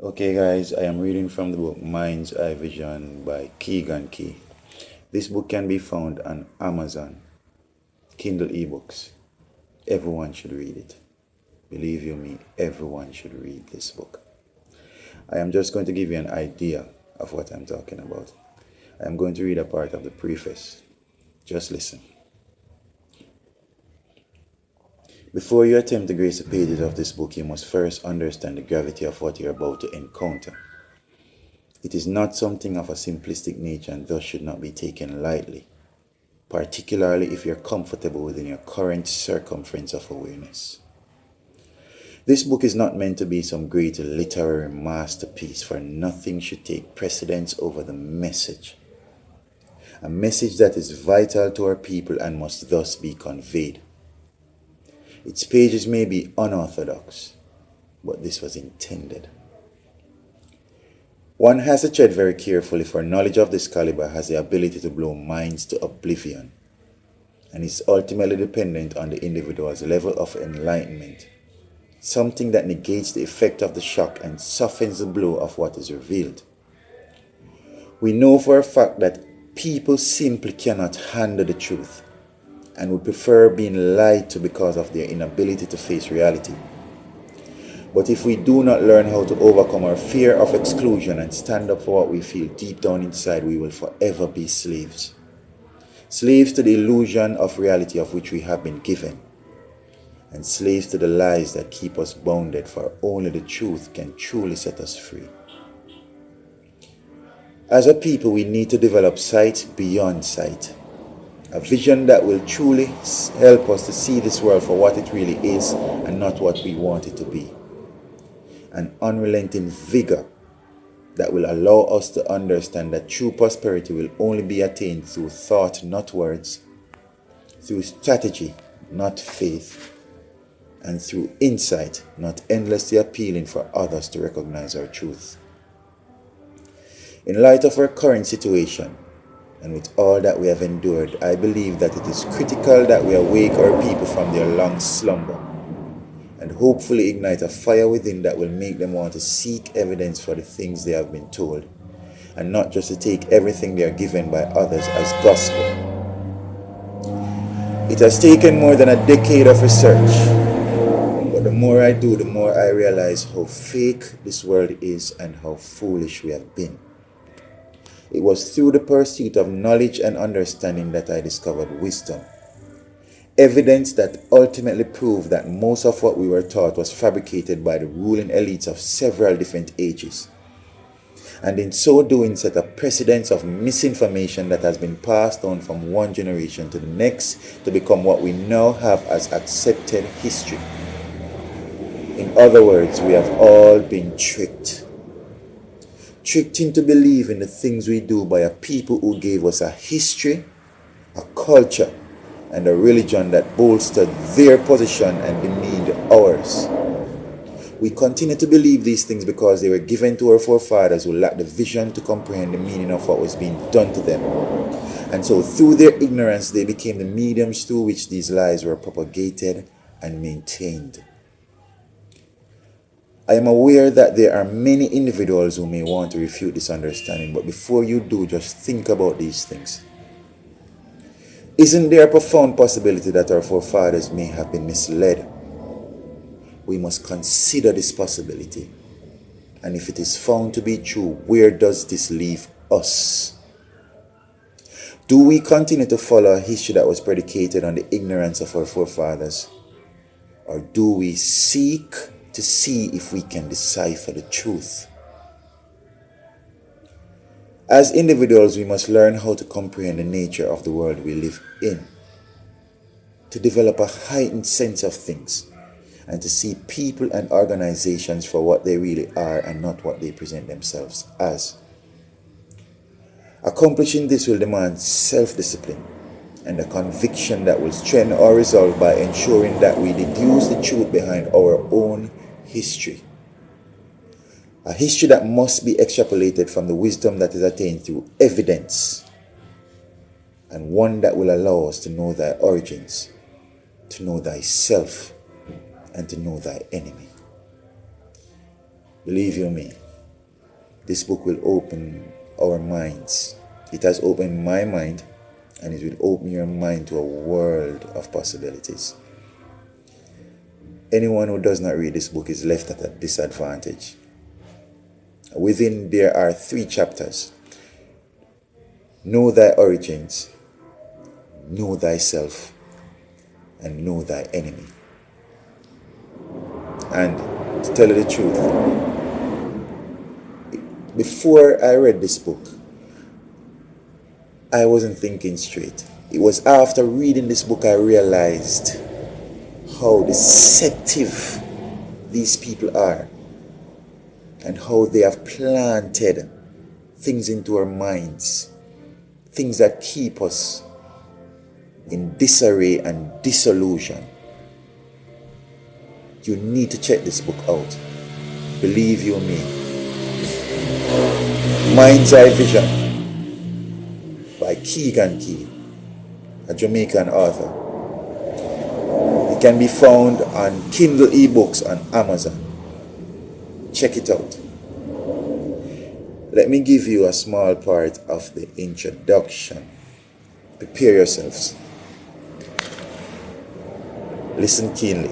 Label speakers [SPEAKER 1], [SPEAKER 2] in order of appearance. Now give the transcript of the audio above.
[SPEAKER 1] Okay, guys, I am reading from the book Mind's Eye Vision by Keagan. This book can be found on Amazon, Kindle ebooks. Everyone should read it. Believe you me, everyone should read this book. I am just going to give you an idea of what I'm talking about. I am going to read a part of the preface. Just listen. Before you attempt to grace the pages of this book, you must first understand the gravity of what you're about to encounter. It is not something of a simplistic nature and thus should not be taken lightly, particularly if you're comfortable within your current circumference of awareness. This book is not meant to be some great literary masterpiece, for nothing should take precedence over the message. A message that is vital to our people and must thus be conveyed. Its pages may be unorthodox, but this was intended. One has to tread very carefully, for knowledge of this caliber has the ability to blow minds to oblivion, and is ultimately dependent on the individual's level of enlightenment, something that negates the effect of the shock and softens the blow of what is revealed. We know for a fact that people simply cannot handle the truth, and would prefer being lied to because of their inability to face reality. But if we do not learn how to overcome our fear of exclusion and stand up for what we feel deep down inside, we will forever be slaves. Slaves to the illusion of reality of which we have been given, and slaves to the lies that keep us bounded, for only the truth can truly set us free. As a people, we need to develop sight beyond sight. A vision that will truly help us to see this world for what it really is and not what we want it to be. An unrelenting vigor that will allow us to understand that true prosperity will only be attained through thought, not words, through strategy, not faith, and through insight, not endlessly appealing for others to recognize our truth. In light of our current situation, and with all that we have endured, I believe that it is critical that we awake our people from their long slumber and hopefully ignite a fire within that will make them want to seek evidence for the things they have been told, and not just to take everything they are given by others as gospel. It has taken more than a decade of research, but the more I do, the more I realize how fake this world is and how foolish we have been. It was through the pursuit of knowledge and understanding that I discovered wisdom. Evidence that ultimately proved that most of what we were taught was fabricated by the ruling elites of several different ages, and in so doing set a precedence of misinformation that has been passed on from one generation to the next to become what we now have as accepted history. In other words, we have all been tricked into believing the things we do by a people who gave us a history, a culture, and a religion that bolstered their position and demeaned ours. We continue to believe these things because they were given to our forefathers who lacked the vision to comprehend the meaning of what was being done to them. And so through their ignorance, they became the mediums through which these lies were propagated and maintained. I am aware that there are many individuals who may want to refute this understanding, but before you do, just think about these things. Isn't there a profound possibility that our forefathers may have been misled? We must consider this possibility, and if it is found to be true, where does this leave us? Do we continue to follow a history that was predicated on the ignorance of our forefathers, or do we seek to see if we can decipher the truth? As individuals, we must learn how to comprehend the nature of the world we live in, to develop a heightened sense of things, and to see people and organizations for what they really are and not what they present themselves as. Accomplishing this will demand self-discipline and a conviction that will strengthen our resolve by ensuring that we deduce the truth behind our own history. A history that must be extrapolated from the wisdom that is attained through evidence, and one that will allow us to know thy origins, to know thyself, and to know thy enemy. Believe you me, This book will open our minds. It has opened my mind, and it will open your mind to a world of possibilities. Anyone who does not read this book is left at a disadvantage. Within there are 3 chapters. Know thy origins, know thyself, and know thy enemy. And to tell you the truth, before I read this book, I wasn't thinking straight. It was after reading this book I realized how deceptive these people are and how they have planted things into our minds, things that keep us in disarray and disillusion. You need to check this book out. Believe you me. Mind's Eye Vision by Keagan, a Jamaican author. It can be found on Kindle ebooks on Amazon. Check it out. Let me give you a small part of the introduction. Prepare yourselves. Listen keenly.